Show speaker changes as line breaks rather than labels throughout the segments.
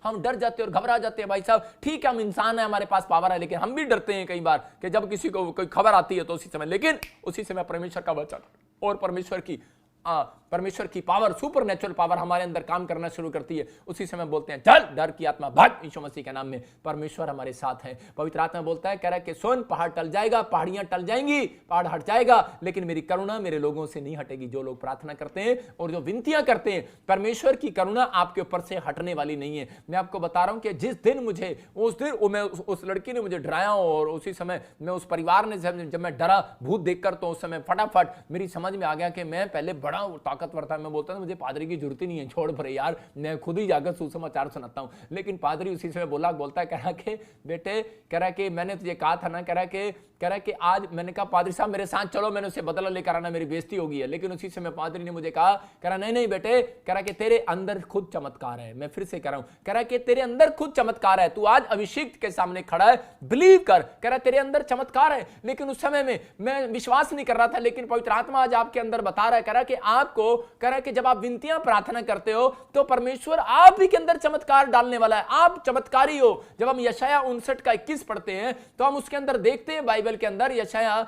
हम डर जाते हैं और घबरा जाते हैं। भाई साहब ठीक है, हम इंसान है, हमारे पास पावर है, लेकिन हम भी डरते हैं कई बार कि जब किसी को कोई खबर आती है तो उसी समय, लेकिन उसी समय परमेश्वर का वचन और परमेश्वर की पावर, सुपर नेचुरल पावर हमारे अंदर काम करना शुरू करती है। उसी समय बोलते हैं चल डर की आत्मा भाग, यीशु मसीह के नाम में। परमेश्वर हमारे साथ है। पवित्र आत्मा बोलता है, कह रहा है कि सुन, पहाड़ टल जाएगा, पहाड़ियां टल जाएंगी, पहाड़ हट जाएगा, लेकिन मेरी करुणा मेरे लोगों से नहीं हटेगी। जो लोग प्रार्थना करते हैं और जो विनतियां करते हैं, परमेश्वर की करुणा आपके ऊपर से हटने वाली नहीं है। मैं आपको बता रहा हूं कि जिस दिन मुझे उस दिन उस लड़की ने मुझे डराया और उसी समय मैं उस परिवार ने जब मैं डरा भूत देखकर, तो उस समय फटाफट मेरी समझ में आ गया कि मैं पहले बड़ा ताकतवर था। मैं बोलता था मुझे पादरी की जरूरत ही नहीं है, छोड़ भरे यार, मैं खुद ही जाकर सुसमाचार सुनाता हूं। लेकिन पादरी उसी समय बोलता है, कह रहा कि बेटे, कह रहा कि मैंने तुझे कहा था ना, कह रहा कि आज, मैंने कहा पादरी साहब मेरे साथ चलो, मैंने उससे बदला लेकर आना, मेरी बेइज्जती हो गई है। लेकिन उसी समय पादरी ने मुझे कहा, कह रहा नहीं बेटे, कह रहा कि तेरे अंदर खुद चमत्कार है। मैं फिर से कह रहा हूं, कह रहा कि तेरे अंदर खुद चमत्कार है, तू आज अभिषेक के सामने खड़ा है, बिलीव कर, कह रहा तेरे अंदर चमत्कार है। लेकिन उस समय में मैं विश्वास नहीं कर रहा था, लेकिन पवित्र आत्मा आज आपके अंदर बता रहा है, कह रहा कि आपको, कह रहा कि जब आप विनतियां प्रार्थना करते हो तो परमेश्वर आप ही के अंदर चमत्कार डालने वाला है। आप चमत्कारी हो। जब हम यशाया 59:21 पढ़ते हैं तो हम उसके अंदर देखते हैं, बाइबल के अंदर इसाया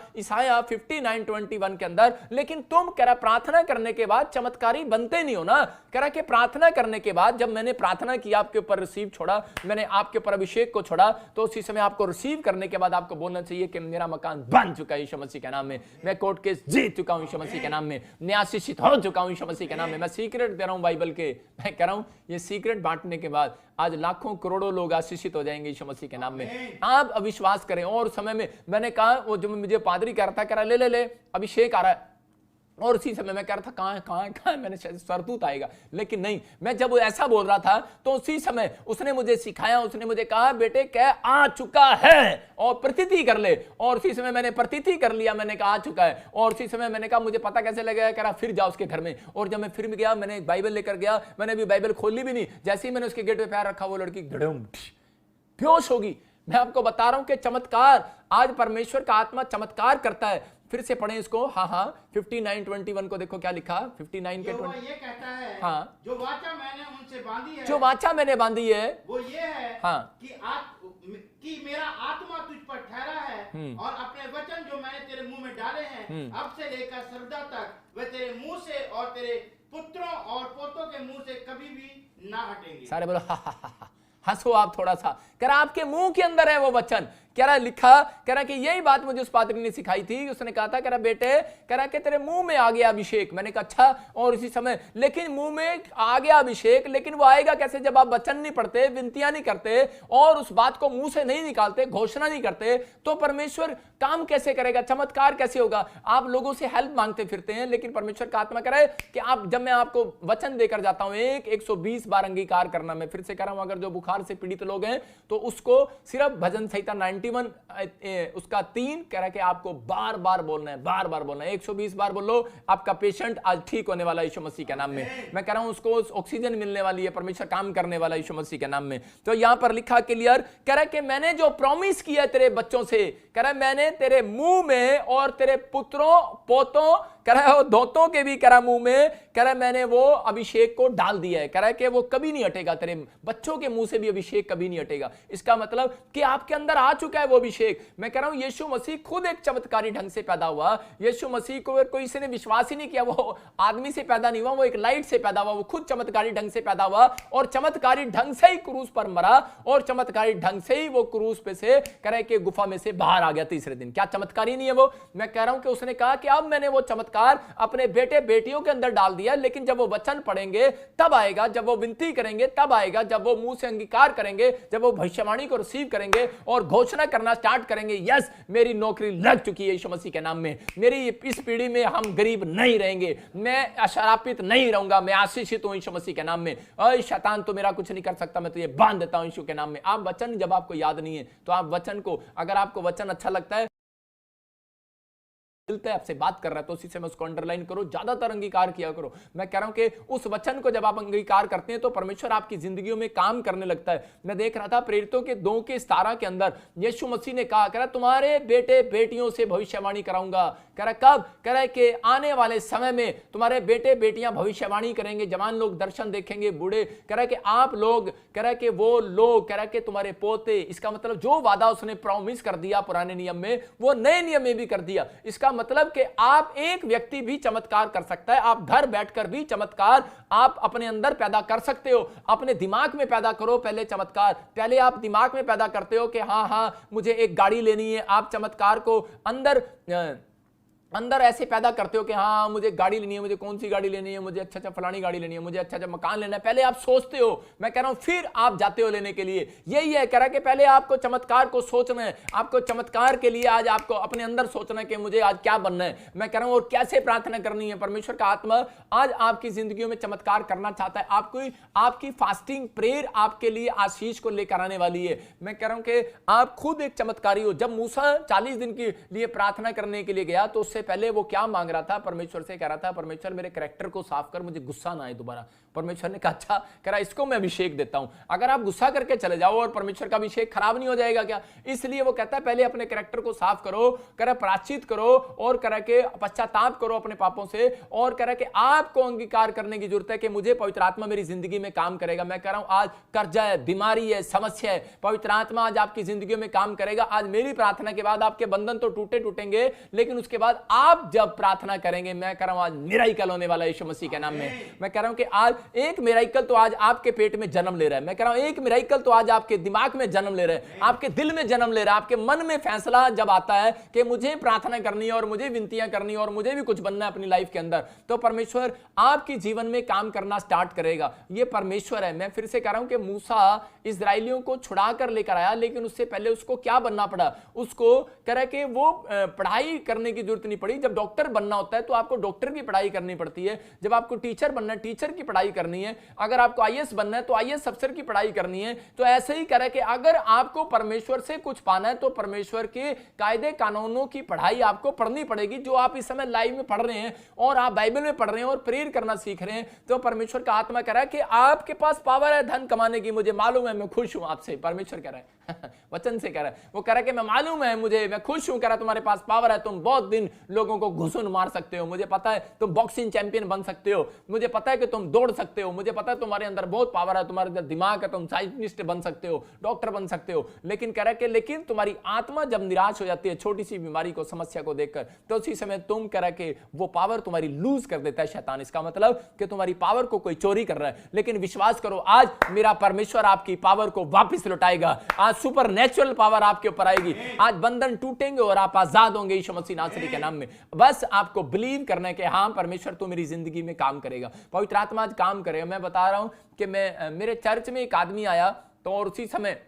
59:21 के अंदर, लेकिन तुम, कह रहा, प्रार्थना करने के बाद चमत्कारी बनते नहीं हो ना। कह रहा कि प्रार्थना करने के बाद, जब मैंने प्रार्थना की, आपके ऊपर रिसीव छोड़ा, मैंने आपके ऊपर अभिषेक को छोड़ा, तो उसी समय आपको रिसीव करने के बाद आपको बोलना चाहिए कि मेरा मकान बन चुका है यीशु मसीह के नाम में, मैं कोर्ट केस जीत चुका हूं यीशु मसीह के नाम में, मैं आशीषित हो चुका हूं यीशु मसीह के नाम में। मैं सीक्रेट दे रहा हूं बाइबल के, मैं कह रहा हूं ये सीक्रेट बांटने के बाद आज लाखों करोड़ों लोग आशीषित हो जाएंगे यीशु मसीह के नाम में। आप अविश्वास करें। और समय में मैंने कहा, वो जो मुझे पादरी कह रहा था, कह रहा ले अभिषेक आ रहा है, और उसी समय मैं कह रहा था कहां है, मैंने शायद सरदूत आएगा, लेकिन नहीं। मैं जब वो ऐसा बोल रहा था तो उसी समय उसने मुझे सिखाया, उसने मुझे कहा बेटे कह आ चुका है और प्रतीति कर ले। और उसी समय मैंने प्रतीति कर लिया, मैंने कहा आ चुका है। और उसी समय मैंने कहा मुझे पता कैसे लगेगा, कह रहा फिर जाओ उसके घर में। और जब मैं फिर गया, मैंने एक बाइबल लेकर गया, मैंने अभी बाइबल खोली भी नहीं, जैसे ही मैंने उसके गेट पे पैर रखा, वो लड़की बेहोश होगी। मैं आपको बता रहा हूं कि चमत्कार, आज परमेश्वर का आत्मा चमत्कार करता है। फिर से पढ़ें इसको, हाँ 59:21 को देखो क्या लिखा, 59 के 20
ये कहता है,
हाँ,
जो वाचा मैंने उनसे बांधी है,
जो वाचा मैंने बांधी है
वो ये है,
हाँ,
कि मेरा आत्मा तुझ पर ठहरा है, और अपने वचन जो मैंने तेरे मुंह में डाले हैं, अब से लेकर सर्वदा तक वे तेरे मुंह से और तेरे पुत्रों और पोतों के मुंह से कभी भी ना हटेंगे।
सारे बोलो हा। हंसो आप थोड़ा सा। कह रहा आपके मुंह के अंदर है वो वचन, कह रहा लिखा, कह रहा कि यही बात मुझे उस पादरी ने सिखाई थी। उसने कहा था, कह रहा बेटे, कह रहा कि तेरे मुंह में आ गया अभिषेक। मैंने कहा अच्छा। और इसी समय, लेकिन मुंह में आ गया अभिषेक, लेकिन वो आएगा कैसे जब आप वचन नहीं पढ़ते, विनतियां नहीं करते और उस बात को मुंह से नहीं निकालते, घोषणा नहीं करते, तो परमेश्वर काम कैसे करेगा, चमत्कार कैसे होगा। आप लोगों से हेल्प मांगते फिरते हैं, लेकिन परमेश्वर का आत्मा कह रहा है कि आप, जब मैं आपको वचन देकर जाता हूं 120 बार अंगीकार करना। मैं फिर से कह रहा हूं, अगर जो बुखार से पीड़ित लोग हैं तो उसको सिर्फ भजन संहिता 91 उसका 3 कह रहा है कि आपको बार बार बोलना है, बार बार बोलना है। 120 बार बोलो, आपका पेशेंट आज ठीक होने वाला है यीशु मसीह के नाम में। मैं कह रहा हूं उसको ऑक्सीजन मिलने वाली है, परमेश्वर काम करने वाला है यीशु मसीह के नाम में। तो यहां पर लिखा क्लियर, कह रहा है कि मैंने जो प्रॉमिस किया है तेरे बच्चों से, कह रहा है मैंने तेरे मुंह में और तेरे पुत्रों पोतों, कह रहा है दोतों के भी, कह रहा मुंह में, कह रहा है मैंने वो अभिषेक को डाल दिया है। कह रहा है कि वो कभी नहीं हटेगा, तेरे बच्चों के मुंह से भी अभिषेक कभी नहीं हटेगा। इसका मतलब कि आपके अंदर आ चुका है वो अभिषेक। मैं कह रहा हूं यीशु मसीह खुद एक चमत्कारी ढंग से पैदा हुआ। यीशु मसीह को कोई इसने विश्वास ही नहीं किया, वो आदमी से पैदा नहीं हुआ, वो एक लाइट से पैदा हुआ, वो खुद चमत्कारी ढंग से पैदा हुआ और चमत्कारी ढंग से ही क्रूस पर मरा और चमत्कारी ढंग से ही वो क्रूस पे से, कह रहा है कि गुफा में से बाहर आ गया तीसरे दिन। क्या चमत्कारी नहीं है वो। मैं कह रहा हूं कि उसने कहा कि अब मैंने वो चमत्कार अपने बेटे बेटियों के अंदर डाल दिया, लेकिन जब वो वचन पढ़ेंगे तब आएगा, जब वो विनती करेंगे तब आएगा, जब वो मुंह से अंगीकार करेंगे, जब वो भविष्यवाणी को रिसीव करेंगे और घोषणा करना स्टार्ट करेंगे, यस मेरी नौकरी लग चुकी है यीशु मसीह के नाम में, मेरी इस पीढ़ी में हम गरीब नहीं रहेंगे, मैं अशरापित नहीं रहूंगा, मैं आशीषित हूं यीशु मसीह के नाम में, ओए शैतान तो मेरा कुछ नहीं कर सकता, मैं तो ये बांध देता हूं यीशु के नाम में। आप वचन जब आपको याद नहीं है तो आप वचन को, अगर आपको वचन अच्छा लगता है मिलता है, आपसे बात कर रहा है, तो उसी समय उसको अंडरलाइन करो, ज्यादातर अंगीकार किया करो। मैं कह रहा हूं कि उस वचन को जब आप अंगीकार करते हैं तो परमेश्वर आपकी जिंदगियों में काम करने लगता है। मैं देख रहा था प्रेरितों के 2 के 17 के अंदर यीशु मसीह ने कहा, कह रहा तुम्हारे बेटे बेटियों से भविष्यवाणी कराऊंगा। कह रहा कब? कह रहा है कि आने वाले समय में तुम्हारे बेटे बेटियां भविष्यवाणी करेंगे, जवान लोग दर्शन देखेंगे, बूढ़े, कह रहा है कि आप लोग, कह रहा है कि वो लोग, कह रहा है कि तुम्हारे पोते। इसका मतलब जो वादा उसने प्रॉमिस कर दिया पुराने नियम में, वो नए नियम में भी कर दिया। इसका मतलब कि आप, एक व्यक्ति भी चमत्कार कर सकता है, आप घर बैठकर भी चमत्कार आप अपने अंदर पैदा कर सकते हो। अपने दिमाग में पैदा करो पहले चमत्कार। पहले आप दिमाग में पैदा करते हो कि हाँ मुझे एक गाड़ी लेनी है, आप चमत्कार को अंदर ऐसे पैदा करते हो कि हाँ मुझे गाड़ी लेनी है, मुझे कौन सी गाड़ी लेनी है, मुझे अच्छा फलानी गाड़ी लेनी है, मुझे अच्छा मकान लेना है। पहले आप सोचते हो, मैं कह रहा हूं, फिर आप जाते हो लेने के लिए। यही है, कह रहा है कि पहले आपको चमत्कार को सोचना है, आपको चमत्कार के लिए आज आपको अपने अंदर सोचना है कि मुझे आज क्या बनना है। मैं कह रहा हूं, और कैसे प्रार्थना करनी है। परमेश्वर का आत्मा आज आपकी जिंदगियों में चमत्कार करना चाहता है। आपकी फास्टिंग प्रेयर आपके लिए आशीष को लेकर आने वाली है। मैं कह रहा हूं कि आप खुद एक चमत्कारी हो। जब मूसा 40 दिन के लिए प्रार्थना करने के लिए गया तो उससे पहले वो क्या मांग रहा था? परमेश्वर से कह रहा था, परमेश्वर मेरे कैरेक्टर को साफ कर, मुझे गुस्सा ना आए दोबारा। परमेश्वर ने कहा अच्छा, कह रहा इसको मैं अभिषेक देता हूं। अगर आप गुस्सा करके चले जाओ और परमेश्वर का अभिषेक खराब नहीं हो जाएगा क्या? इसलिए वो कहता है पहले अपने कैरेक्टर को साफ करो, कह रहा प्रायश्चित करो और कह रहा के पश्चाताप करो अपने पापों से, और कह रहा कि आपको अंगीकार करने की जरूरत है कि मुझे पवित्र आत्मा मेरी जिंदगी में काम करेगा। मैं कह रहा हूं आज कर्जा है, बीमारी है, समस्या है, पवित्र आत्मा आज आपकी जिंदगी में काम करेगा। आज मेरी प्रार्थना के बाद आपके बंधन तो टूटेंगे, लेकिन उसके बाद आप जब प्रार्थना करेंगे, मैं कह रहा हूं आज मिराकल होने वाला है यीशु मसीह के नाम में। मैं कह रहा हूं कि आज एक मिराकल तो आज आपके पेट में जन्म ले रहा है। मैं कह रहा हूं एक मिराकल तो आज आपके दिमाग में जन्म ले रहा है, आपके दिल में जन्म ले रहा है। आपके मन में फैसला जब आता है कि मुझे प्रार्थना करनी है और मुझे विनतियां करनी है और मुझे भी कुछ बनना है अपनी लाइफ के अंदर, तो परमेश्वर आपके जीवन में काम करना स्टार्ट करेगा। ये परमेश्वर है। मैं फिर से कह रहा हूं कि मूसा इस्राएलियों को छुड़ा कर लेकर आया, लेकिन उससे पहले उसको क्या बनना पड़ा? उसको कह रहा है कि वो पढ़ाई करने की जरूरत नहीं पड़ी। जब डॉक्टर बनना होता है तो आपको डॉक्टर की पढ़ाई करनी पड़ती है। जब आपको टीचर बनना है, टीचर की पढ़ाई करनी है। अगर आपको आईएएस बनना है तो आईएएस अफसर की पढ़ाई करनी है। तो ऐसे ही करे कि अगर आपको परमेश्वर से कुछ पाना है तो परमेश्वर के कायदे कानूनों की पढ़ाई आपको पढ़नी पड़ेगी, जो आप इस समय लाइव में पढ़ रहे हैं और आप बाइबल में पढ़ रहे हैं और प्रेयर करना सीख रहे हैं। तो परमेश्वर का आत्मा कह रहा है कि आपके पास पावर है धन कमाने की, मुझे मालूम है, मैं खुश हूं आपसे। परमेश्वर कह रहा है वचन से कह रहा है, वो कह रहा है कि मैं मालूम है, मुझे, मैं खुश हूं, कह रहा तुम्हारे पास पावर है, तुम बहुत दिन लोगों को घुसून मार सकते हो, मुझे पता है तुम बॉक्सिंग चैंपियन बन सकते हो, मुझे पता है कि तुम दौड़ सकते हो, मुझे पता है तुम्हारे अंदर बहुत पावर है, तुम्हारे अंदर दिमाग है, तुम साइंटिस्ट बन सकते हो, डॉक्टर बन सकते हो। लेकिन कह रहा है कि लेकिन तुम्हारी आत्मा जब निराश हो जाती है छोटी सी बीमारी को, समस्या को देखकर, तो उसी समय तुम कह रहा है कि वो पावर तुम्हारी लूज कर देता है शैतान। इसका मतलब कि तुम्हारी पावर को कोई चोरी कर रहा है। लेकिन विश्वास करो, आज मेरा परमेश्वर आपकी पावर को वापस लौटाएगा। आज सुपर नेचुरल पावर आपके ऊपर आएगी। आज बंधन टूटेंगे और आप आजाद होंगे यीशु मसीह नासरी के नाम में। बस आपको बिलीव करना है कि हाँ परमेश्वर तो मेरी जिंदगी में काम करेगा, पवित्र आत्मा आज काम करेगा। मैं बता रहा हूं कि मेरे चर्च में एक आदमी आया, तो और उसी समय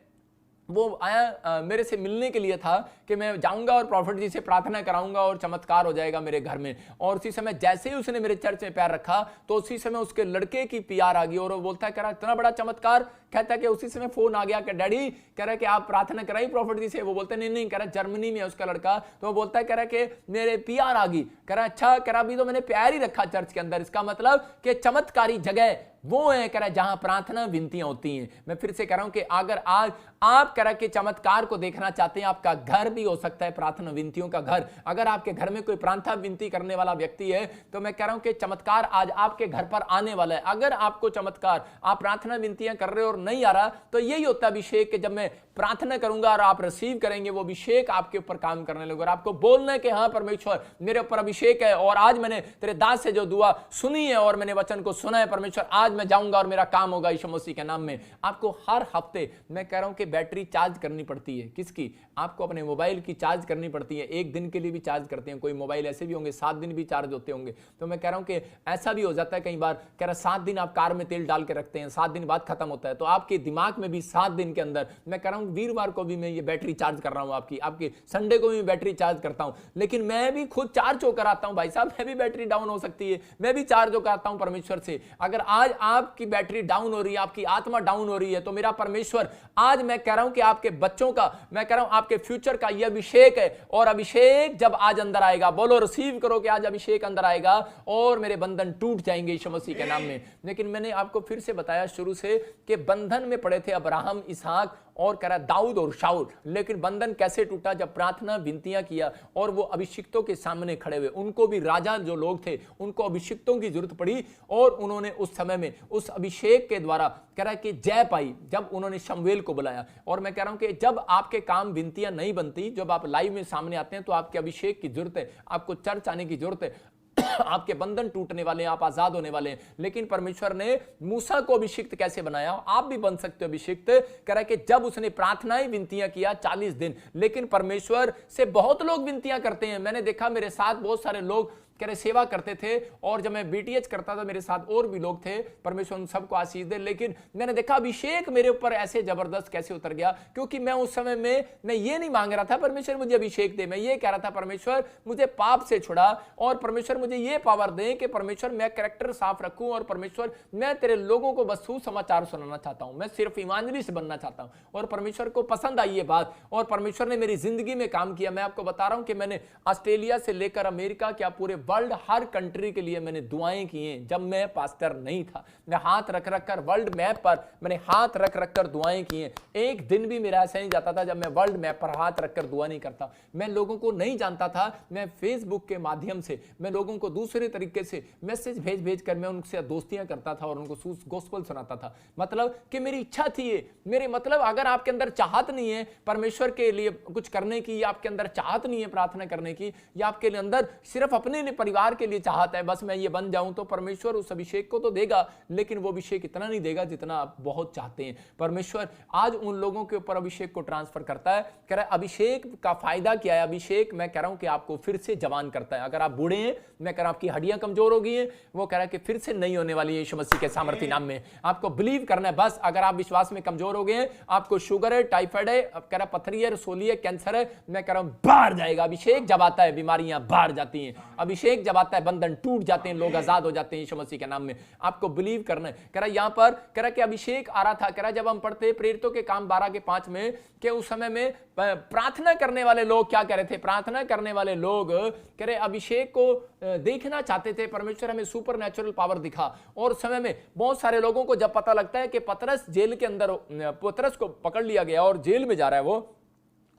वो आया मेरे से मिलने के लिए था कि मैं जाऊंगा और प्रॉफिट जी से प्रार्थना कराऊंगा और चमत्कार हो जाएगा मेरे घर में। और उसी समय जैसे ही उसने मेरे चर्च में पैर रखा तो उसी समय उसके लड़के की पीआर आ गई और वो बोलता है, कह रहा इतना बड़ा चमत्कार, कहता है कि उसी समय फोन आ गया कि डैडी, कह रहा है कि आप प्रार्थना कराई प्रॉफिट जी से। वो बोलते नहीं, कह रहा जर्मनी में है उसका लड़का। तो वो बोलता है, कह रहा कि मेरे पीआर आ गई। कह रहा अच्छा, कह रहा अभी तो मैंने पैर ही रखा चर्च के अंदर। इसका मतलब कि चमत्कारी जगह वो है, कह रहा जहां प्रार्थना विनतियां होती हैं। मैं फिर से कह रहा हूं कि अगर आज आप कह रहा कि चमत्कार को देखना चाहते हैं, आपका घर भी हो सकता है प्रार्थना विनतियों का घर। अगर आपके घर में कोई प्रार्थना विनती करने वाला व्यक्ति है तो मैं कह रहा हूं कि चमत्कार आज आपके घर पर आने वाला है। अगर आपको चमत्कार, आप प्रार्थना विनतियां कर रहे हो और नहीं आ रहा, तो यही होता है अभिषेक कि जब मैं प्रार्थना करूंगा और आप रिसीव करेंगे, वो अभिषेक आपके ऊपर काम करने लगेगा और आपको बोलना है कि हाँ परमेश्वर मेरे ऊपर अभिषेक है और आज मैंने तेरे दास से जो दुआ सुनी है और मैंने वचन को सुना है, परमेश्वर आज मैं जाऊंगा और मेरा काम होगा यीशु मसीह के नाम में। आपको हर हफ्ते मैं कह रहा हूं कि बैटरी चार्ज करनी पड़ती है। किसकी? आपको अपने मोबाइल की चार्ज करनी पड़ती है। एक दिन के लिए भी चार्ज करते हैं, कोई मोबाइल ऐसे भी होंगे 7 दिन भी चार्ज होते होंगे। तो मैं कह रहा हूं कि ऐसा भी हो जाता है कई बार, कह रहा 7 दिन आप कार में तेल डाल के रखते हैं, 7 दिन बाद खत्म होता है। तो आपके दिमाग में भी 7 दिन के अंदर, मैं कह रहा हूं वीरवार को भी मैं ये बैटरी चार्ज कर रहा हूं, आपकी संडे को भी बैटरी चार्ज करता हूं, लेकिन मैं भी खुद चार्ज होकर आता हूं भाई साहब, मैं भी बैटरी डाउन हो सकती है, मैं भी चार्ज होकर आता हूं परमेश्वर से। अगर आज आपकी बैटरी डाउन हो रही है, आपकी आत्मा डाउन हो रही है, तो मेरा परमेश्वर आज मैं कह रहा हूं कि आपके बच्चों का, मैं कह रहा हूं आपके फ्यूचर का यह अभिषेक है, और अभिषेक जब आज अंदर आएगा, बोलो रिसीव करो कि आज अभिषेक अंदर आएगा और मेरे बंधन टूट जाएंगे यीशु मसीह के नाम में। लेकिन मैंने आपको फिर से बताया शुरू से कि बंधन में पड़े थे अब्राहम, इसहाक और कह रहा दाऊद और शाऊल, लेकिन बंधन कैसे टूटा? जब प्रार्थना विनतियां किया और वो अभिषिक्तों के सामने खड़े हुए, उनको भी राजा जो लोग थे उनको अभिषिक्तों की जरूरत पड़ी, और उन्होंने उस समय में उस अभिषेक के द्वारा कह रहा कि जय पाई जब उन्होंने शमूएल को बुलाया। और मैं कह रहा हूं कि जब आपके काम विनतियां नहीं बनती, जब आप लाइव में सामने आते हैं, तो आपके अभिषेक की जरूरत है, आपको चर्च आने की जरूरत है, आपके बंधन टूटने वाले हैं, आप आजाद होने वाले हैं। लेकिन परमेश्वर ने मूसा को अभिषिक्त कैसे बनाया? आप भी बन सकते हो अभिषिक्त। कह रहा है कि जब उसने प्रार्थनाएं विनतियां किया 40 दिन, लेकिन परमेश्वर से बहुत लोग विनतियां करते हैं। मैंने देखा मेरे साथ बहुत सारे लोग कह रहे सेवा करते थे, और जब मैं बीटीएच करता था मेरे साथ और भी लोग थे, परमेश्वर उन सबको आशीष दे। लेकिन मैंने देखा अभिषेक मेरे ऊपर ऐसे जबरदस्त कैसे उतर गया, क्योंकि मैं उस समय में मैं ये नहीं मांग रहा था परमेश्वर मुझे अभिषेक दे, मैं ये कह रहा था परमेश्वर मुझे पाप से छुड़ा, और परमेश्वर मुझे ये पावर दे कि परमेश्वर मैं कैरेक्टर साफ रखूं, और परमेश्वर मैं तेरे लोगों को बस सुसमाचार सुनाना चाहता हूं, मैं सिर्फ इवांजलिस्ट बनना चाहता हूं। और परमेश्वर को पसंद आई ये बात, और परमेश्वर ने मेरी जिंदगी में काम किया। मैं आपको बता रहा हूं कि मैंने ऑस्ट्रेलिया से लेकर अमेरिका, क्या पूरे वर्ल्ड, हर कंट्री के लिए मैंने दुआएं की हैं। जब मैं पास्टर नहीं था, मैं हाथ रख रख कर वर्ल्ड मैप पर मैंने हाथ रख रख कर दुआएं की हैं। एक दिन भी मेरा ऐसा नहीं जाता था जब मैं वर्ल्ड मैप पर हाथ रख कर दुआ नहीं करता। मैं लोगों को नहीं जानता था, मैं फेसबुक के माध्यम से मैं लोगों को दूसरे तरीके से मैसेज भेज भेज कर मैं उनसे दोस्तियां करता था और उनको गोस्पेल सुनाता था। मतलब कि मेरी इच्छा थी ये, मेरे मतलब अगर आपके अंदर चाहत नहीं है परमेश्वर के लिए कुछ करने की, या आपके अंदर चाहत नहीं है प्रार्थना करने की, या आपके अंदर सिर्फ अपने लिए परिवार के लिए चाहत है बस मैं ये बन जाऊं, तो परमेश्वर उस अभिषेक को तो देगा, लेकिन वो अभिषेक इतना नहीं देगा जितना आप बहुत चाहते हैं। परमेश्वर आज उन लोगों के ऊपर अभिषेक को ट्रांसफर करता है। कह रहा है अभिषेक का फायदा क्या है? अभिषेक मैं कह रहा हूं कि आपको फिर से जवान करता है। अगर आप बूढ़े हैं, मैं कह रहा हूं आपकी हड्डियां कमजोर हो गई हैं, वो कह रहा है कि फिर से नहीं होने वाली है यीशु मसीह के सामर्थ्य नाम में। आपको बिलीव करना है बस। अगर आप विश्वास में कमजोर हो गए हैं, आपको शुगर है, टाइफाइड है, कह रहा पथरी है, रसोली है, कैंसर है, मैं कह रहा हूं बाहर जाएगा। अभिषेक जब आता है बीमारियां बाहर जाती हैं, अभिषेक जब आता है बंधन टूट जाते हैं, लोग आजाद हो जाते हैं यीशु मसीह के नाम में। आपको बिलीव करना है। कह रहा यहां पर कह रहा कि अभिषेक आ रहा था। कह रहा जब हम पढ़ते प्रेरितों के काम 12:5 में कि उस समय में प्रार्थना करने वाले लोग क्या कह रहे थे? प्रार्थना करने वाले लोग कह रहे अभिषेक को देखना चाहते थे, परमेश्वर हमें सुपर नेचुरल पावर दिखा। और उस समय में बहुत सारे लोगों को जब पता लगता है कि पतरस जेल के अंदर, पतरस को पकड़ लिया गया और जेल में जा रहा है वो,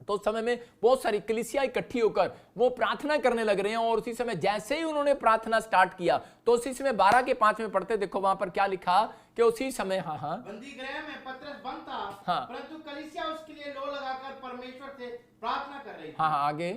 तो उस समय में बहुत सारी कलीसिया इकट्ठी होकर वो प्रार्थना करने लग रहे हैं। और उसी समय जैसे ही उन्होंने प्रार्थना स्टार्ट किया, तो उसी समय 12:5 में पढ़ते, देखो वहां पर क्या लिखा कि उसी समय
बंदी गृह में पतरस बंद था, परंतु कलीसिया उसके लिए लो लगाकर परमेश्वर से प्रार्थना कर रही थी।
आगे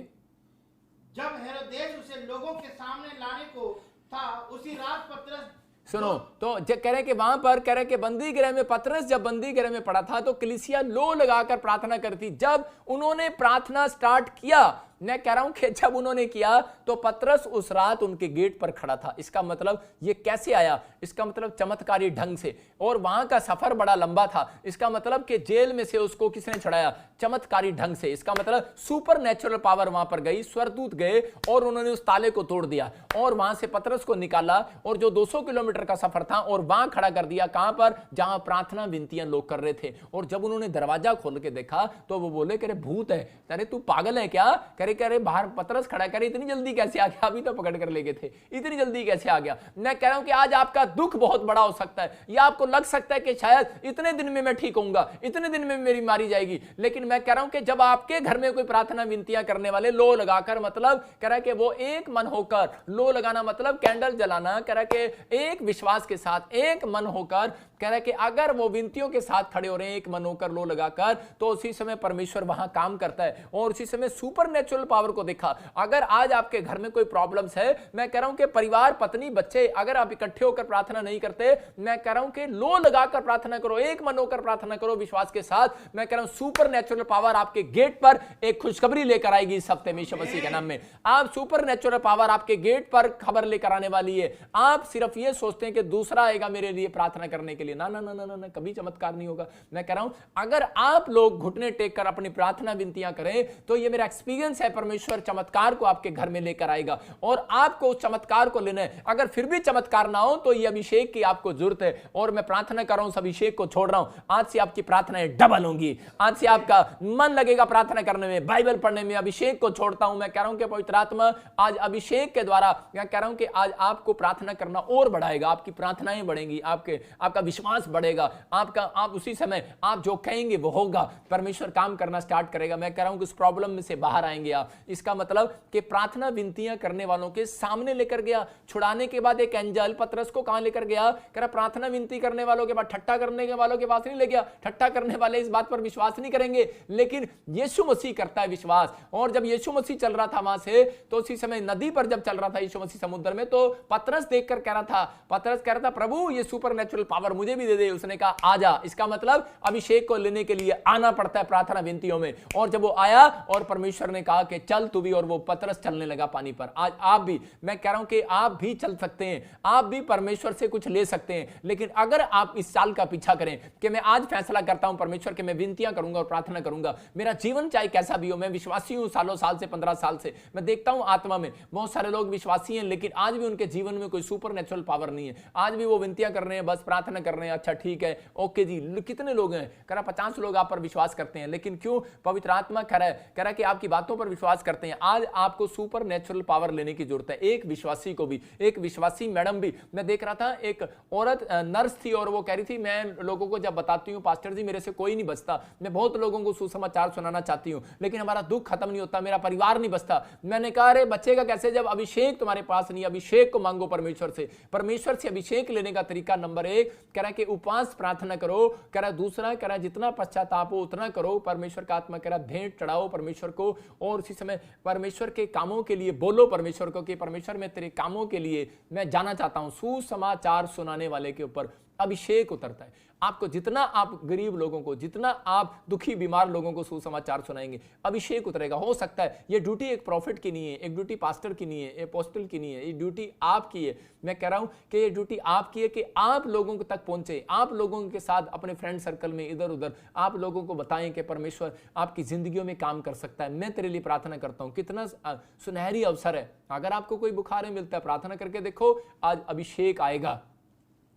जब हेरोदेस उसे लोगों के सामने लाने को था, उसी रात पतरस
सुनो, तो कह रहे कि वहां पर कह रहे कि बंदी गृह में पतरस जब बंदी गृह में पड़ा था तो कलीसिया लो लगाकर प्रार्थना करती। जब उन्होंने प्रार्थना स्टार्ट किया, मैं कह रहा हूं कि जब उन्होंने किया तो पतरस उस रात उनके गेट पर खड़ा था। इसका मतलब ये कैसे आया? इसका मतलब चमत्कारी ढंग से। और वहां का सफर बड़ा लंबा था। इसका मतलब कि जेल में से उसको किसने छुड़ाया? चमत्कारी ढंग से। इसका मतलब सुपर नेचुरल पावर वहां पर गई, स्वर्गदूत गए और उन्होंने उस ताले को तोड़ दिया और वहां से पतरस को निकाला और जो 200 किलोमीटर का सफर था और वहां खड़ा कर दिया। कहां पर? जहां प्रार्थना विनतियां लोग कर रहे थे। और जब उन्होंने दरवाजा खोल के देखा तो वो बोले करे भूत है। अरे तू पागल है क्या? कह रहे बाहर पतरस खड़ा करे, इतनी जल्दी कैसे आ गया? अभी तो पकड़ कर ले गए थे, इतनी जल्दी कैसे आ गया? मैं कह रहा हूं कि आज आपका दुख बहुत बड़ा हो सकता है, या आपको लग सकता है कि शायद इतने दिन में मैं ठीक होऊंगा, इतने दिन में मेरी मारी जाएगी। लेकिन मैं कह रहा हूं कि जब आपके घर में कोई प्रार्थना विनतियां करने वाले लो लगाकर, मतलब कह रहा है कि वो एक मन होकर, लो लगाना मतलब कैंडल जलाना, कह रहा है कि एक विश्वास के साथ एक मन होकर, कह रहा है कि अगर वो विनतियों के साथ खड़े हो रहे हैं एक मन होकर लो लगाकर, तो उसी समय परमेश्वर वहां काम करता है और उसी समय सुपर नेचुरल पावर को देखा। अगर आज आपके घर में कोई प्रॉब्लम्स है, मैं कह रहा हूं कि परिवार, पत्नी, बच्चे, अगर आप इकट्ठे होकर प्रार्थना नहीं करते, मैं कह रहा हूं कि लो लगाकर प्रार्थना करो, एक मन होकर प्रार्थना करो विश्वास के साथ। मैं कह रहा हूं सुपर नेचुरल पावर आपके गेट पर एक खुशखबरी लेकर आएगी इस हफ्ते में यीशु मसीह के नाम में। आप सुपर नेचुरल पावर आपके गेट पर खबर लेकर आने वाली है। आप सिर्फ ये सोचते हैं कि दूसरा आएगा मेरे लिए प्रार्थना करने के लिए, लिए। ना ना ना ना ना, कभी चमत्कार नहीं होगा। मैं कह रहा हूं अगर आप लोग घुटने टेक कर अपनी प्रार्थना विनतियां करें तो ये मेरा एक्सपीरियंस है, परमेश्वर चमत्कार को आपके घर में लेकर आएगा और आपको उस चमत्कार को लेना है। अगर फिर भी चमत्कार ना हो तो ये अभिषेक की आपको जरूरत है। और मैं प्रार्थना कर रहा हूं, उस अभिषेक को छोड़ रहा हूं। आज से आपकी प्रार्थनाएं डबल होंगी, आज से आपका मन लगेगा प्रार्थना करने में, बाइबल पढ़ने में। अभिषेक को छोड़ता हूं। मैं कह रहा हूं कि पवित्र आत्मा आज अभिषेक के द्वारा, मैं कह रहा हूं कि आज आपको प्रार्थना करना और बढ़ाएगा, आपकी प्रार्थनाएं बढ़ेंगी, आपका विश्वास बढ़ेगा, आप उसी समय आप जो कहेंगे वो होगा, परमेश्वर काम करना स्टार्ट करेगा। मैं कह रहा हूं कि उस प्रॉब्लम में से बाहर आएंगे आप। इसका मतलब कि प्रार्थना विनतियां करने वालों के सामने लेकर गया। छुड़ाने के बाद एक एंजल पतरस को कहां लेकर गया? कह रहा प्रार्थना विनती करने वालों के बाद, ठट्ठा करने के वालों के पास नहीं ले गया। ठट्ठा करने वाले इस बात पर विश्वास नहीं करेंगे, लेकिन यीशु मसीह करता है विश्वास। और जब यीशु मसीह चल रहा था वहां से, तो उसी समय नदी पर जब चल रहा था यीशु मसीह समुद्र में, तो पतरस देखकर कह रहा था, पतरस कह रहा था प्रभु ये सुपरनेचुरल पावर मुझे भी दे दे। उसने कहा आजा। इसका मतलब अभिषेक को लेने के लिए आना पड़ता है प्रार्थना विनतियों में। और जब वो आया और परमेश्वर ने कहा कि चल तू भी, और वो पतरस चलने लगा पानी पर। आज आप भी, मैं कह रहा हूं कि आप भी चल सकते हैं, आप भी परमेश्वर से कुछ ले सकते हैं। लेकिन अगर आप इस साल का पीछा करें कि मैं आज फैसला करता हूं परमेश्वर के, मैं विनतियां करूंगा और प्रार्थना करूंगा, मेरा जीवन चाहे कैसा भी हो, मैं विश्वासी हूं सालों साल से, 15 साल से मैं देखता हूं आत्मा में बहुत सारे लोग विश्वासी हैं, लेकिन आज भी उनके जीवन में कोई सुपरनेचुरल पावर नहीं है। आज भी वो विनतियां कर रहे हैं, बस प्रार्थना कर रहे हैं, अच्छा ठीक है ओके जी। कितने लोग हैं? कह रहा 50 लोग आप पर विश्वास करते हैं, लेकिन क्यों? पवित्र आत्मा कह रहा है कि आपकी बातों पर विश्वास करते हैं। आज आपको सुपर नेचुरल पावर लेने की जरूरत है। एक विश्वासी को भी, एक विश्वासी मैडम भी, मैं देख रहा था एक औरत नर्स थी और वो कह रही थी मैं लोगों को जब बताती हूँ पास्टर जी मेरे से कोई नहीं बचता, मैं बहुत लोगों को सुसमाचार सुनाना चाहती हूँ, लेकिन हमारा दुख खत्म नहीं होता, मेरा परिवार नहीं बचता। मैंने कहा अरे बचेगा कैसे जब अभिषेक तुम्हारे पास नहीं? अभिषेक को मांगो परमेश्वर से। परमेश्वर से अभिषेक लेने का तरीका नंबर 1 कह रहा है कि उपवास प्रार्थना करो। कह रहा दूसरा, कह रहा जितना पश्चाताप हो उतना करो। परमेश्वर का आत्मा कह रहा भेंट चढ़ाओ परमेश्वर को, और उसी समय परमेश्वर के कामों के लिए बोलो परमेश्वर को कि परमेश्वर मैं तेरे कामों के लिए मैं जाना चाहता हूं। सुसमाचार सुनाने वाले के ऊपर अभिषेक उतरता है। आपको जितना आप गरीब लोगों को, जितना आप दुखी बीमार लोगों को सुसमाचार सुनाएंगे, अभिषेक उतरेगा। हो सकता है ये ड्यूटी एक प्रॉफिट की नहीं है, एक ड्यूटी पास्टर की नहीं है, एक अपोस्टल की नहीं है, ये ड्यूटी आपकी है। मैं कह रहा हूं कि ये ड्यूटी आपकी है कि आप लोगों तक पहुंचे, आप लोगों के साथ अपने फ्रेंड सर्कल में इधर उधर आप लोगों को बताएं कि परमेश्वर आपकी जिंदगियों में काम कर सकता है। मैं तेरे लिए प्रार्थना करता हूं। कितना सुनहरी अवसर है। अगर आपको कोई बुखार मिलता है, प्रार्थना करके देखो, आज अभिषेक आएगा।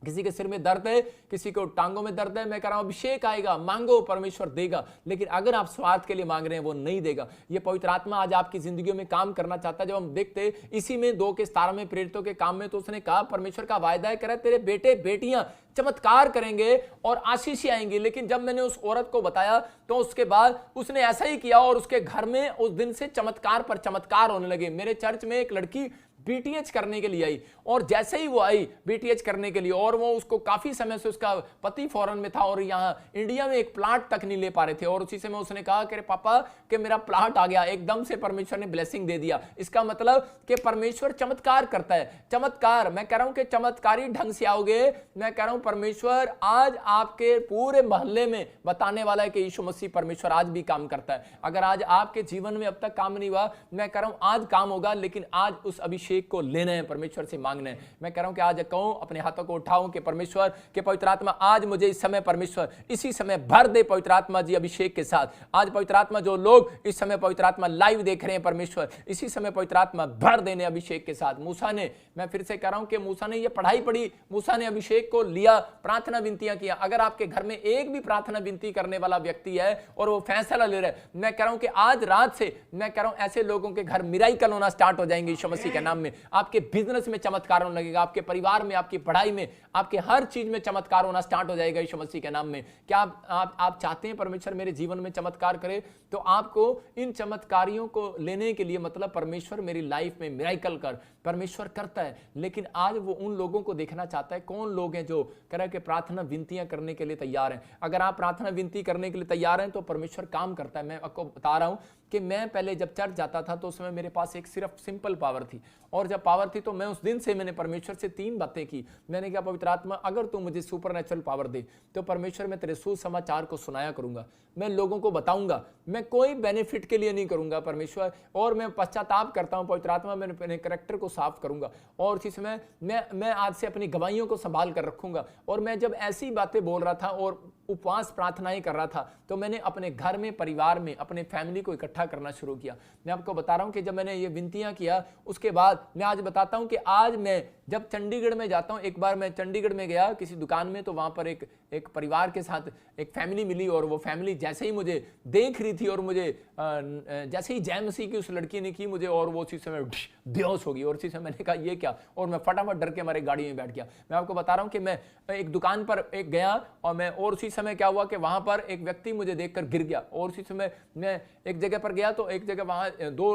किसी के सिर में दर्द है, किसी को टांगों में दर्द है, मैं कह रहा हूं अभिषेक आएगा, मांगो परमेश्वर देगा। लेकिन अगर आप स्वार्थ के लिए मांग रहे हैं वो नहीं देगा। ये पवित्र आत्मा आज आपकी जिंदगियों में काम करना चाहता है। जब हम देखते इसी में 2:17 में प्रेरितों के काम में, तो उसने कहा परमेश्वर का वायदा है, कह रहा है तेरे बेटे बेटियां चमत्कार करेंगे और आशीष आएंगी। लेकिन जब मैंने उस औरत को बताया तो उसके बाद उसने ऐसा ही किया और उसके घर में उस दिन से चमत्कार पर चमत्कार होने लगे। मेरे चर्च में एक लड़की बीटीएच करने के लिए आई, और जैसे ही वो आई बीटीएच करने के लिए, और वो उसको काफी समय से उसका पति फॉरेन में था और यहाँ इंडिया में एक प्लाट तक नहीं ले पा रहे थे, और उसी समय उसने कहा कि पापा कि मेरा प्लाट आ गया। एकदम से परमेश्वर ने ब्लेसिंग दे दिया। इसका मतलब कि परमेश्वर चमत्कार करता है। चमत्कार, मैं कह रहा हूं कि चमत्कारी ढंग से आओगे। मैं कह रहा हूं परमेश्वर आज आपके पूरे मोहल्ले में बताने वाला है कि यीशु मसीह परमेश्वर आज भी काम करता है। अगर आज आपके जीवन में अब तक काम नहीं हुआ, मैं कह रहा हूं आज काम होगा, लेकिन आज उस अभिषेक को लेना है, परमेश्वर से मांगना है। मैं कह रहा हूं कि आज कहूं, अपने हाथों को उठाऊं कि परमेश्वर के पवित्र आत्मा आज मुझे इस समय परमेश्वर इसी समय भर दे पवित्र आत्मा जी अभिषेक के साथ। आज पवित्र आत्मा जो लोग इस समय पवित्र आत्मा लाइव देख रहे हैं, परमेश्वर इसी समय पवित्र आत्मा भर देने अभिषेक के साथ। मूसा ने, मैं फिर से कह रहा हूं कि मूसा ने ये पढ़ाई पढ़ी, मूसा ने अभिषेक को लिया, प्रार्थना विनतियां किया। अगर आपके घर में एक भी प्रार्थना विनती करने वाला व्यक्ति है और वो फैसला ले रहा है, मैं कह रहा हूं कि आज रात से मैं कह रहा हूं ऐसे लोगों के घर मिराइकल होना स्टार्ट हो जाएंगे यीशु मसीह के नाम में। आपके बिजनेस में चमत्कार होने लगेगा, आपके परिवार में, आपकी पढ़ाई में, आपके हर चीज में चमत्कार होना स्टार्ट हो जाएगा यीशु मसीह के नाम में। क्या आप चाहते हैं परमेश्वर मेरे जीवन में चमत्कार करे? तो आपको इन चमत्कारियों को लेने के लिए, मतलब परमेश्वर मेरी लाइफ में मिराइकल कर, परमेश्वर करता है। लेकिन आज वो उन लोगों को देखना चाहता है, कौन लोग हैं जो कह रहे हैं कि प्रार्थना विनतियां करने के लिए तैयार हैं। अगर आप प्रार्थना विनती करने के लिए तैयार हैं तो परमेश्वर काम करता है। मैं आपको बता रहा हूं कि मैं पहले जब चर्च जाता था तो उसमें मेरे पास एक सिर्फ सिंपल पावर थी, और जब पावर थी तो मैं उस दिन से मैंने परमेश्वर से 3 बातें की। मैंने कहा पवित्र आत्मा अगर तू मुझे सुपरनेचुरल पावर दे तो परमेश्वर मैं तेरे सुसमाचार को सुनाया करूंगा, मैं लोगों को बताऊंगा, मैं कोई बेनिफिट के लिए नहीं करूंगा परमेश्वर। और मैं पश्चाताप करता हूं पवित्र आत्मा, मैंने अपने कैरेक्टर को साफ करूंगा, और उसी समय मैं आज से अपनी गवाहियों को संभाल कर रखूंगा। और मैं जब ऐसी बातें बोल रहा था और उपवास प्रार्थनाएं कर रहा था, तो मैंने अपने घर में, परिवार में, अपने फैमिली को इकट्ठा करना शुरू किया। मैं आपको बता रहा हूं कि जब मैंने ये विनतियां किया, उसके बाद मैं आज बताता हूं कि आज मैं जब चंडीगढ़ में जाता हूं, एक बार मैं चंडीगढ़ में गया किसी दुकान में, तो वहां पर एक परिवार के साथ एक फैमिली मिली, और वो फैमिली जैसे ही मुझे देख रही थी और मुझे जैसे ही जय मसीह की उस लड़की ने की मुझे, और वो उसी समय बेहोश हो गई। और उसी समय मैंने कहा ये क्या, और मैं फटाफट डर के हमारे गाड़ी में बैठ गया। मैं आपको बता रहा हूं कि मैं एक दुकान पर गया, और उसी समय क्या हुआ कि वहां पर एक व्यक्ति मुझे देखकर गिर गया। और उसी समय मैं एक जगह पर गया, तो एक जगह वहां दो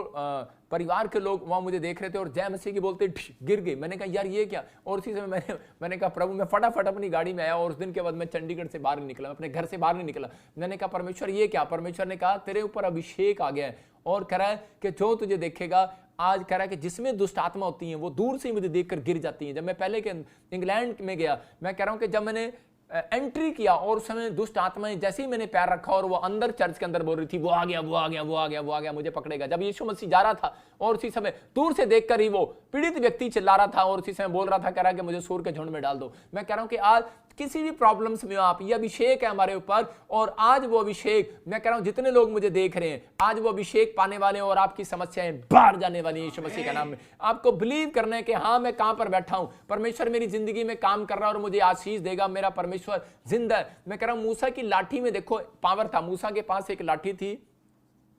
परिवार के लोग वहां मुझे देख रहे थे और जय मसीह की बोलते गिर गई। मैंने कहा यार ये क्या, और उसी समय मैंने कहा प्रभु, मैं फटाफट अपनी गाड़ी में आया, और उस दिन के बाद मैं चंडीगढ़ से बाहर नहीं निकला, अपने घर से बाहर नहीं निकला। मैंने कहा परमेश्वर ये क्या, परमेश्वर ने कहा तेरे ऊपर अभिषेक आ गया है, और कह रहा है कि जो तुझे देखेगा, आज कह रहा है कि जिसमें दुष्ट आत्मा होती हैं वो दूर से ही मुझे देखकर गिर जाती हैं। जब मैं पहले के इंग्लैंड में गया, मैं कह रहा हूं कि जब मैंने एंट्री किया और उस समय दुष्ट आत्माएं जैसे ही मैंने पैर रखा और वो अंदर चर्च के अंदर बोल रही थी वो आ गया, वो आ गया, वो आ गया, वो आ गया, मुझे पकड़ेगा। जब यीशु मसीह जा रहा था और उसी समय दूर से देखकर ही वो पीड़ित व्यक्ति चिल्ला रहा था और उसी समय बोल रहा था, कह रहा कि मुझे सूर के झुंड में डाल दो। मैं कह रहा हूं कि आज किसी भी प्रॉब्लम्स में आप, ये अभिषेक है हमारे ऊपर, और आज वो अभिषेक, मैं कह रहा हूं जितने लोग मुझे देख रहे हैं आज वो अभिषेक पाने वाले हैं और आपकी समस्याएं बाहर जाने वाली हैं यीशु मसीह के नाम में। आपको बिलीव करना है कि हाँ मैं कहां पर बैठा हूं, परमेश्वर मेरी जिंदगी में काम कर रहा है और मुझे आशीष देगा, मेरा परमेश्वर जिंदा है। मैं कह रहा हूं मूसा की लाठी में देखो पावर था, मूसा के पास एक लाठी थी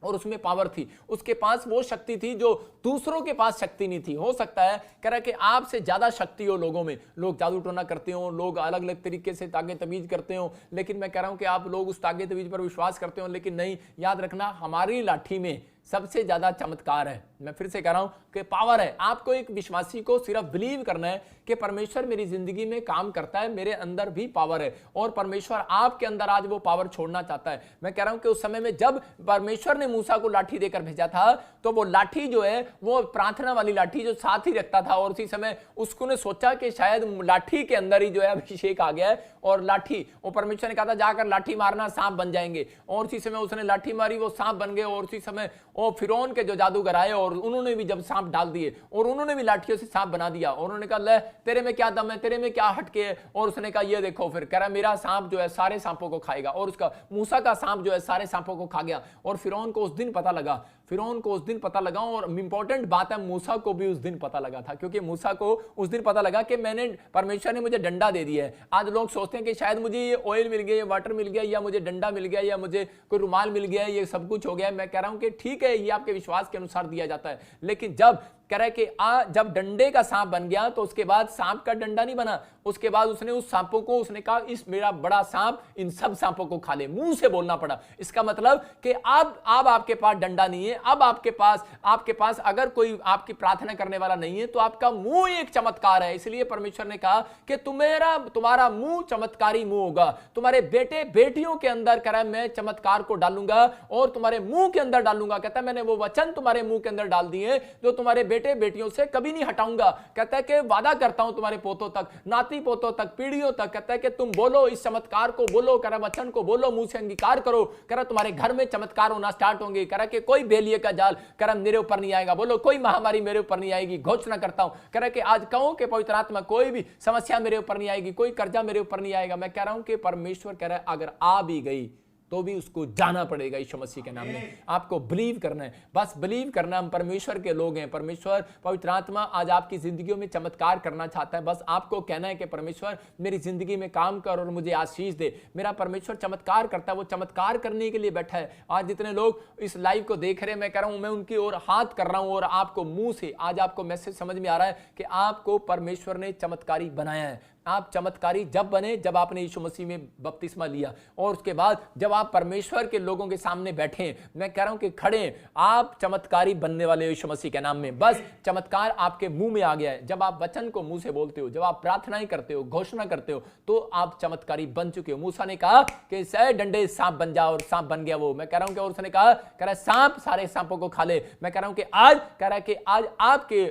और उसमें पावर थी, उसके पास वो शक्ति थी जो दूसरों के पास शक्ति नहीं थी। हो सकता है कह रहा कि आपसे ज्यादा शक्ति हो लोगों में, लोग जादू टोना करते हो, लोग अलग अलग तरीके से तागे तवीज करते हो, लेकिन मैं कह रहा हूं कि आप लोग उस तागे तवीज पर विश्वास करते हो, लेकिन नहीं, याद रखना हमारी लाठी में सबसे ज्यादा चमत्कार है। मैं फिर से कह रहा हूं कि पावर है। आपको एक विश्वासी को सिर्फ बिलीव करना है कि परमेश्वर मेरी जिंदगी में काम करता है, मेरे अंदर भी पावर है, और परमेश्वर आपके अंदर आज वो पावर छोड़ना चाहता है। मैं कह रहा हूं कि उस समय में जब परमेश्वर ने मूसा को लाठी देकर भेजा था, तो वो लाठी जो है वो प्रार्थना वाली लाठी जो साथ ही रखता था, और उसी समय उसको ने सोचा कि शायद लाठी के अंदर ही जो है अभिषेक आ गया है, और लाठी, वो परमेश्वर ने कहा था जाकर लाठी मारना, सांप बन जाएंगे, और उसी समय उसने लाठी मारी, वो सांप बन गए। और उसी समय वो फिरौन के जो जादूगर आए और उन्होंने भी जब सांप डाल दिए और उन्होंने भी लाठियों से सांप बना दिया, और उन्होंने कहा ले तेरे में क्या दम है, तेरे में क्या हटके है, और उसने कहा ये देखो, फिर कह रहा मेरा सांप जो है सारे सांपों को खाएगा, और उसका मूसा का सांप जो है सारे सांपों को खा गया। और फिरौन को उस दिन पता लगा, फिरौन को उस दिन पता लगा, और इंपॉर्टेंट बात है मूसा को भी उस दिन पता लगा था, क्योंकि मूसा को उस दिन पता लगा कि मैंने, परमेश्वर ने मुझे डंडा दे दिया है। आज लोग सोचते हैं कि शायद मुझे ये ऑयल मिल गया, ये वाटर मिल गया, या मुझे डंडा मिल गया, या मुझे कोई रुमाल मिल गया, ये सब कुछ हो गया। मैं कह रहा हूं कि ठीक है, ये आपके विश्वास के अनुसार दिया जाता है, लेकिन जब कह रहा है कि जब डंडे का सांप बन गया तो उसके बाद सांप का डंडा नहीं बना, उसके बाद उसने उस सांपों को, उसने कहा इस मेरा बड़ा सांप इन सब सांपों को खा ले, मुंह से बोलना पड़ा। इसका मतलब कि अब आपके पास डंडा नहीं है, अब आपके पास अगर कोई आपकी प्रार्थना करने वाला नहीं है तो आपका मुंह एक चमत्कार है। इसलिए परमेश्वर ने कहा कि तुम्हारा मुंह चमत्कारी मुंह होगा, तुम्हारे बेटे बेटियों के अंदर कह रहा है मैं चमत्कार को डालूंगा और तुम्हारे मुंह के अंदर डालूंगा। कहता है मैंने वो वचन तुम्हारे मुंह के अंदर डाल दिए जो तुम्हारे बेटे बेटियों से कभी नहीं हटाऊंगा। कहता है कि वादा करता हूं तुम्हारे पोतों तक, नाती पोतों तक, पीढ़ियों तक। कहता है कि तुम बोलो, इस चमत्कार को बोलो, कह रहा वचन को बोलो, मुंह से अंगीकार करो। कह रहा तुम्हारे घर में चमत्कार होना स्टार्ट होंगे। कह रहा कि कोई बेलिए का जाल कह रहा मेरे ऊपर नहीं आएगा, बोलो कोई महामारी मेरे ऊपर नहीं आएगी, घोषणा करता हूं। कह रहा कि आज कहो कि पवित्र आत्मा कोई भी समस्या मेरे ऊपर नहीं आएगी, कोई कर्जा मेरे ऊपर नहीं आएगा। मैं कह रहा हूं कि परमेश्वर कह रहा है अगर आ भी गई तो भी उसको जाना पड़ेगा यीशु मसीह के नाम में। आपको बिलीव करना है, बस बिलीव करना। हम परमेश्वर के लोग हैं, परमेश्वर पवित्र आत्मा आज आपकी जिंदगियों में चमत्कार करना चाहता है। बस आपको कहना है कि परमेश्वर मेरी जिंदगी में काम कर और मुझे आशीष दे। मेरा परमेश्वर चमत्कार करता है, वो चमत्कार करने के लिए बैठा है। आज जितने लोग इस लाइव को देख रहे हैं, मैं कह रहा हूं मैं उनकी ओर हाथ कर रहा हूं और आपको मुंह से आज आपको मैसेज समझ में आ रहा है कि आपको परमेश्वर ने चमत्कारी बनाया है। आप चमत्कारी जब बने जब आपने यीशु मसीह में बपतिस्मा लिया, और उसके बाद जब आप परमेश्वर के लोगों के सामने बैठे, मैं कह रहा हूं कि खड़े, आप चमत्कारी बनने वाले यीशु मसीह के नाम में। बस चमत्कार आपके मुंह में आ गया है। जब आप वचन को मुंह से बोलते हो, जब आप प्रार्थनाएं करते हो, घोषणा करते हो, तो आप चमत्कारी बन चुके हो। मूसा ने कहा कि सै डंडे सांप बन जाओ, और सांप बन गया वो। मैं कह रहा हूं कि और उसने कहा, कह रहा सांप सारे सांपों को खा ले। मैं कह रहा हूं कि आज कह रहा है कि आज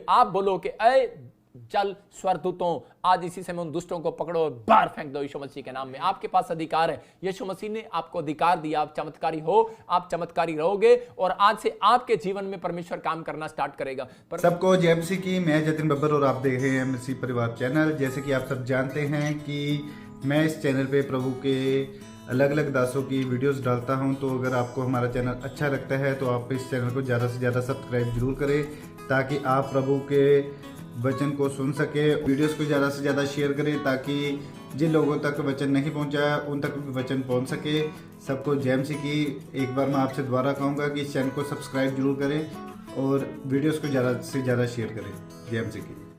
आप बोलो कि जल स्वर्गदूतों, आज इसी समय उन दुष्टों को पकड़ो और बाहर फेंक दो यीशु मसीह के नाम में। आपके पास अधिकार है, यीशु मसीह ने आपको अधिकार दिया। आप चमत्कारी हो, आप चमत्कारी रहोगे और आज से आपके जीवन में परमेश्वर काम करना स्टार्ट करेगा।
सबको जय मसीह की। मैं जतिन बब्बर और आप देख रहे हैं मसीह परिवार चैनल। जैसे कि आप सब जानते हैं कि मैं इस चैनल पे प्रभु के अलग अलग दासों की वीडियोस डालता हूं, तो अगर आपको हमारा चैनल अच्छा लगता है तो आप इस चैनल को ज़्यादा से ज़्यादा सब्सक्राइब जरूर करें, ताकि आप प्रभु के वचन को सुन सके। वीडियोस को ज़्यादा से ज़्यादा शेयर करें, ताकि जिन लोगों तक वचन नहीं पहुंचा उन तक भी वचन पहुंच सके। सबको जय मसीह की। एक बार मैं आपसे दोबारा कहूँगा कि इस चैनल को सब्सक्राइब जरूर करें और वीडियोस को ज़्यादा से ज़्यादा शेयर करें। जय मसीह की।